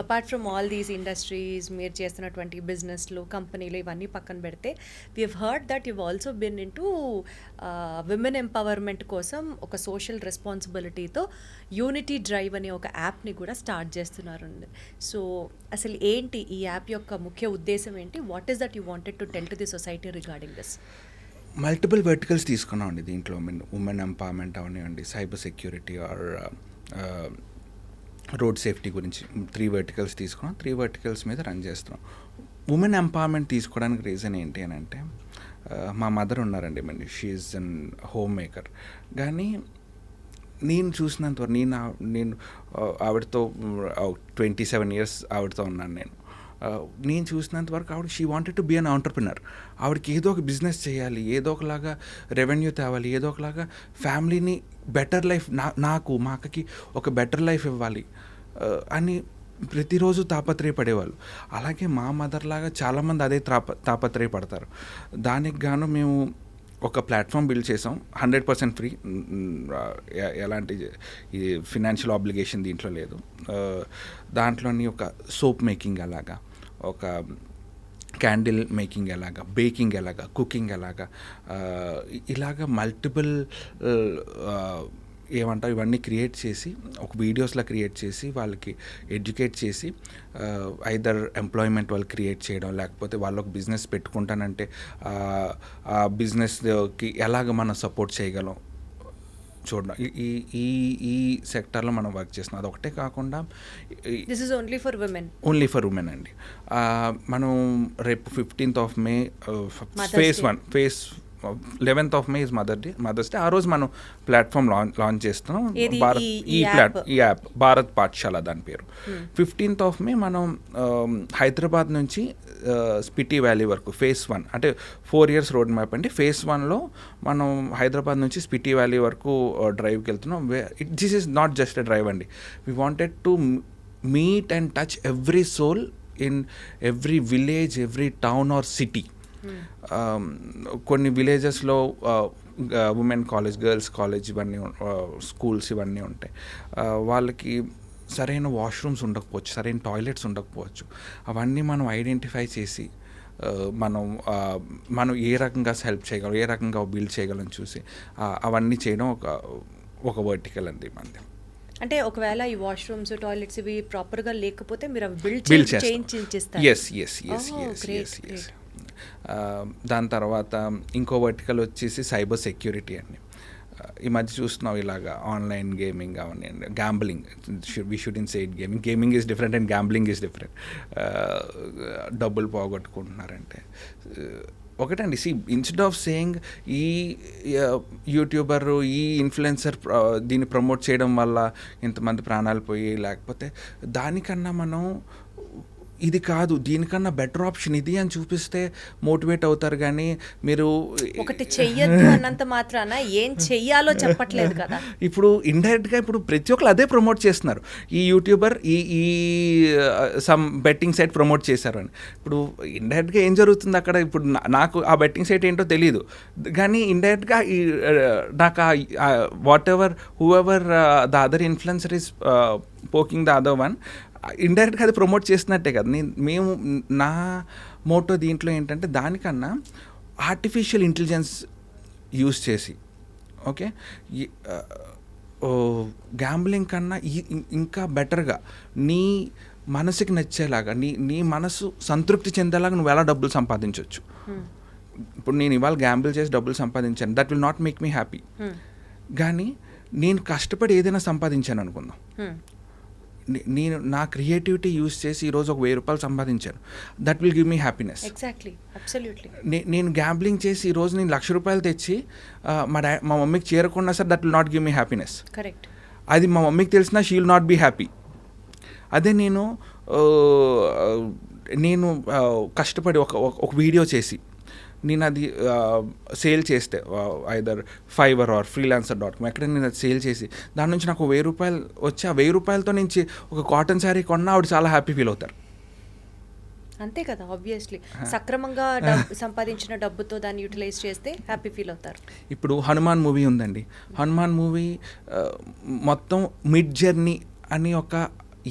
apart from all these industries, మీరు చేస్తున్నటువంటి బిజినెస్లు, కంపెనీలు ఇవన్నీ పక్కన పెడితే, we have heard that you also been into women empowerment కోసం ఒక సోషల్ రెస్పాన్సిబిలిటీతో యూనిటీ డ్రైవ్ అనే ఒక యాప్ని కూడా స్టార్ట్ చేస్తున్నారు. సో అసలు ఏంటి ఈ యాప్ యొక్క ముఖ్య ఉద్దేశం ఏంటి? What is that you wanted to tell to the society regarding this? Multiple verticals తీసుకున్నామండి దీంట్లో. ఉమెన్ ఎంపవర్మెంట్ అవనివ్వండి, cyber security or road safety గురించి 3 verticals తీసుకున్నాం. 3 verticals మీద రన్ చేస్తున్నాం. ఉమెన్ ఎంపవర్మెంట్ తీసుకోవడానికి రీజన్ ఏంటి అని అంటే, మా మదర్ ఉన్నారండి, she is an home maker, కానీ నేను చూసినంత వరకు నేను ఆవిడతో 27 years ఆవిడతో ఉన్నాను నేను. నేను చూసినంత వరకు ఆవిడ she wanted to be an entrepreneur. ఆవిడకి ఏదో ఒక బిజినెస్ చేయాలి, ఏదో ఒకలాగా రెవెన్యూ తేవాలి, ఏదో ఒకలాగా ఫ్యామిలీని బెటర్ లైఫ్ నాకు మా అక్కకి ఒక బెటర్ లైఫ్ ఇవ్వాలి అని ప్రతిరోజు తాపత్రయపడేవాళ్ళు. అలాగే మా మదర్ లాగా చాలామంది అదే తాపత్రయపడతారు. దానికి గాను మేము ఒక ప్లాట్ఫామ్ బిల్డ్ చేసాం, 100% ఫ్రీ. ఎలాంటి ఈ ఫినాన్షియల్ ఆబ్లిగేషన్ దీంట్లో లేదు. దాంట్లోని ఒక సోప్ మేకింగ్ అలాగా, ఒక క్యాండిల్ మేకింగ్ ఎలాగా, బేకింగ్ ఎలాగా, కుకింగ్ ఎలాగా, ఇలాగ మల్టిపుల్ ఏమంటారు ఇవన్నీ క్రియేట్ చేసి ఒక వీడియోస్లా క్రియేట్ చేసి వాళ్ళకి ఎడ్యుకేట్ చేసి ఐదర్ ఎంప్లాయ్మెంట్ వాళ్ళు క్రియేట్ చేయడం, లేకపోతే వాళ్ళు ఒక బిజినెస్ పెట్టుకుంటానంటే ఆ బిజినెస్కి ఎలాగ మనం సపోర్ట్ చేయగలం చూడడం. ఈ సెక్టార్లో మనం వర్క్ చేస్తున్నాం. అదొకటే కాకుండా this is only for women అండి. మనం రేపు 15th May phase 1 11th May is mother's day. ఆ రోజు మనం ప్లాట్ఫామ్ లాంచ్ చేస్తున్నాం. ఈ యాప్ భారత్ పాఠశాల దాని పేరు. 15th May మనం హైదరాబాద్ నుంచి స్పిటి వ్యాలీ వరకు phase 1 అంటే 4 years రోడ్ మ్యాప్ అండి. phase 1లో మనం హైదరాబాద్ నుంచి స్పిటి వ్యాలీ వరకు డ్రైవ్కి వెళ్తున్నాం. This is not just a drive అండి. We wanted to meet and touch every soul in every village, every town or city. కొన్ని విలేజెస్లో ఉమెన్ కాలేజ్, గర్ల్స్ కాలేజ్ ఇవన్నీ స్కూల్స్ ఇవన్నీ ఉంటాయి. వాళ్ళకి సరైన వాష్రూమ్స్ ఉండకపోవచ్చు, సరైన టాయిలెట్స్ ఉండకపోవచ్చు. అవన్నీ మనం ఐడెంటిఫై చేసి మనం ఏ రకంగా హెల్ప్ చేయగలం, ఏ రకంగా బిల్డ్ చేయగలం చూసి అవన్నీ చేయడం ఒక వర్టికల్ అండి మనది. అంటే ఒకవేళ ఈ వాష్రూమ్స్, టాయిలెట్స్ ఇవి ప్రాపర్గా లేకపోతే మీరు బిల్డ్ చేస్తారు. ఎస్. దాని తర్వాత ఇంకో వర్టికల్ వచ్చేసి సైబర్ సెక్యూరిటీ అండి. ఈ మధ్య చూస్తున్నాం ఇలాగా ఆన్లైన్ గేమింగ్ అవన్నీ, gambling. We shouldn't say it gaming is different and gambling is different. డబ్బులు పోగొట్టుకుంటున్నారంటే ఒకటండి. ఇన్స్టెడ్ ఆఫ్ సేయింగ్ ఈ యూట్యూబర్, ఈ ఇన్ఫ్లుయెన్సర్ దీన్ని ప్రమోట్ చేయడం వల్ల ఇంతమంది ప్రాణాలు పోయి, లేకపోతే దానికన్నా మనం ఇది కాదు, దీనికన్నా బెటర్ ఆప్షన్ ఇది అని చూపిస్తే మోటివేట్ అవుతారు. కానీ మీరు ఒకటి చెయ్యొద్దు అన్నంత మాత్రాన ఏం చెయ్యాలో చెప్పట్లేదు కదా. ఇప్పుడు ఇండైరెక్ట్గా ఇప్పుడు ప్రతి ఒక్కరు అదే ప్రమోట్ చేస్తున్నారు. ఈ యూట్యూబర్ ఈ సమ్ బెట్టింగ్ సైట్ ప్రమోట్ చేశారు అని. ఇప్పుడు ఇండైరెక్ట్గా ఏం జరుగుతుంది అక్కడ? ఇప్పుడు నాకు ఆ బెట్టింగ్ సైట్ ఏంటో తెలియదు, కానీ ఇండైరెక్ట్గా నాకు what ever who ever the other influencer is poking the other one, ఇండైరెక్ట్గా అది ప్రమోట్ చేసినట్టే కదా. మేము నా మోటో దీంట్లో ఏంటంటే దానికన్నా ఆర్టిఫిషియల్ ఇంటెలిజెన్స్ యూస్ చేసి, ఓకే, గ్యాంబ్లింగ్ కన్నా ఇంకా బెటర్గా నీ మనసుకి నచ్చేలాగా, నీ మనసు సంతృప్తి చెందేలాగా నువ్వు ఎలా డబ్బులు సంపాదించవచ్చు. ఇప్పుడు నేను ఇవాళ గ్యాంబుల్ చేసి డబ్బులు సంపాదించాను, that will not make me happy. కానీ నేను కష్టపడి ఏదైనా సంపాదించాను అనుకుందాం, నేను నా క్రియేటివిటీ యూస్ చేసి ఈరోజు ఒక 1000 రూపాయలు సంపాదించాను, that will give me happiness. Exactly, absolutely. నేను గ్యాంబ్లింగ్ చేసి ఈరోజు నేను 1,00,000 రూపాయలు తెచ్చి మా మమ్మీకి చేరకుండా sir, that will not give me happiness. Correct. అది మా మమ్మీకి తెలిసినా she will not be happy. అదే నేను కష్టపడి ఒక వీడియో చేసి నేను అది సేల్ చేస్తే, ఐదర్ ఫైవర్ ఆర్ freelancer.com ఎక్కడైనా నేను అది సేల్ చేసి దాని నుంచి నాకు 1000 రూపాయలు వచ్చి, ఆ 1000 రూపాయలతో నుంచి ఒక కాటన్ శారీ కొన్నా ఆవిడ చాలా హ్యాపీ ఫీల్ అవుతారు. అంతే కదా, ఆబ్వియస్లీ. సక్రమంగా సంపాదించిన డబ్బుతో దాన్ని యూటిలైజ్ చేస్తే హ్యాపీ ఫీల్ అవుతారు. ఇప్పుడు హనుమాన్ మూవీ ఉందండి. హనుమాన్ మూవీ మొత్తం మిడ్ జర్నీ అని ఒక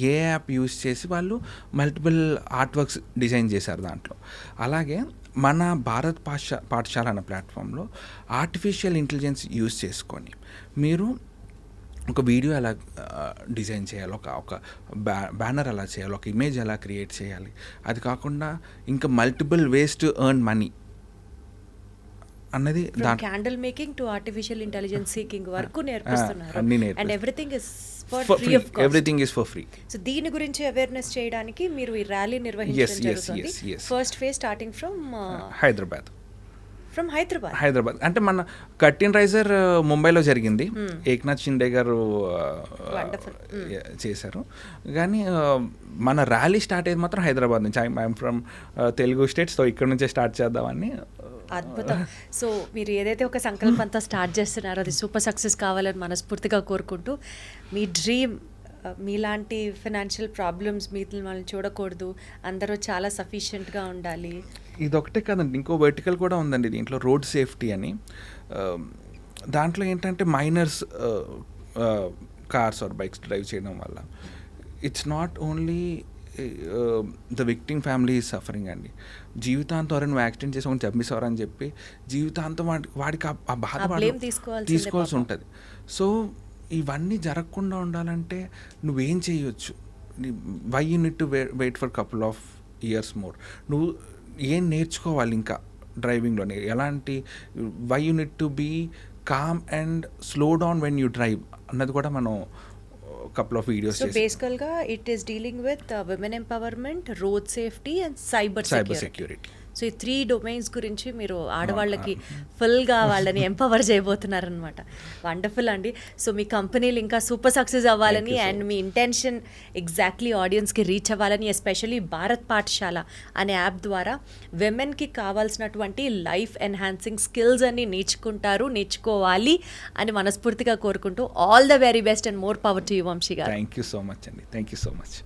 యాప్ యూస్ చేసి వాళ్ళు మల్టిపుల్ ఆర్ట్ వర్క్స్ డిజైన్ చేశారు దాంట్లో. అలాగే మన భారత్ పాఠశాల అనే ప్లాట్ఫామ్లో ఆర్టిఫిషియల్ ఇంటెలిజెన్స్ యూస్ చేసుకొని మీరు ఒక వీడియో ఎలా డిజైన్ చేయాలి, ఒక బ్యానర్ ఎలా చేయాలి, ఒక ఇమేజ్ ఎలా క్రియేట్ చేయాలి, అది కాకుండా ఇంకా multiple ways to earn money అన్నది, candle making to artificial intelligence seeking వరకు నేర్పిస్తున్నారు. And everything is everything is for free. So దీని గురించి అవేర్నెస్ చేయడానికి మీరు ఈ ర్యాలీ నిర్వహించడం జరుగుతుంది. First phase starting from Hyderabad. From Hyderabad. Hyderabad అంటే మన కర్టెన్ రైజర్ ముంబైలో జరిగింది, ఏక్నాథ్ షిండే గారు Wonderful. చేశారు. కానీ మన ర్యాలీ స్టార్ట్ అయ్యేది మాత్రం హైదరాబాద్ నుంచి. I'm from Telugu state, so ఇక్కడ నుంచే స్టార్ట్ చేద్దామని. అద్భుతం. సో మీరు ఏదైతే ఒక సంకల్పంతో స్టార్ట్ చేస్తున్నారో అది సూపర్ సక్సెస్ కావాలని మనస్ఫూర్తిగా కోరుకుంటూ, మీ డ్రీమ్ మీలాంటి ఫినాన్షియల్ ప్రాబ్లమ్స్ వాళ్ళని చూడకూడదు, అందరూ చాలా సఫిషియెంట్గా ఉండాలి. ఇదొకటే కాదండి, ఇంకో వర్టికల్ కూడా ఉందండి దీంట్లో, రోడ్ సేఫ్టీ అని. దాంట్లో ఏంటంటే minors cars or bikes drive చేయడం వల్ల it's not only the victim family is suffering అండి. జీవితాంతం ఎవరైనా నువ్వు యాక్సిడెంట్ చేసి ఒకటి చంపేసేవారని చెప్పి జీవితాంతం వాడికి ఆ బాధ blame తీసుకోవాల్సి ఉంటుంది. సో ఇవన్నీ జరగకుండా ఉండాలంటే నువ్వేం చేయొచ్చు, why you need to wait for couple of years more, నువ్వు ఏం నేర్చుకోవాలి ఇంకా డ్రైవింగ్లోనే, ఎలాంటి why you need to be calm and slow down when you drive అన్నది కూడా మనం కపుల్ ఆఫ్ వీడియోస్. సో బేసికల్గా it is dealing with women empowerment, road safety and cyber security. So ఈ 3 డొమైన్స్ గురించి మీరు ఆడవాళ్ళకి ఫుల్గా వాళ్ళని ఎంపవర్ చేయబోతున్నారనమాట. వండర్ఫుల్ అండి. సో మీ కంపెనీలు ఇంకా సూపర్ సక్సెస్ అవ్వాలని అండ్ మీ ఇంటెన్షన్ ఎగ్జాక్ట్లీ ఆడియన్స్కి రీచ్ అవ్వాలని, ఎస్పెషల్లీ భారత్ పాఠశాల అనే యాప్ ద్వారా విమెన్కి కావాల్సినటువంటి లైఫ్ ఎన్హాన్సింగ్ స్కిల్స్ అన్ని నేర్చుకోవాలి అని మనస్ఫూర్తిగా కోరుకుంటూ all the very best and more power to you Vamshi గారు. థ్యాంక్ యూ సో మచ్ అండి, థ్యాంక్ యూ సో మచ్.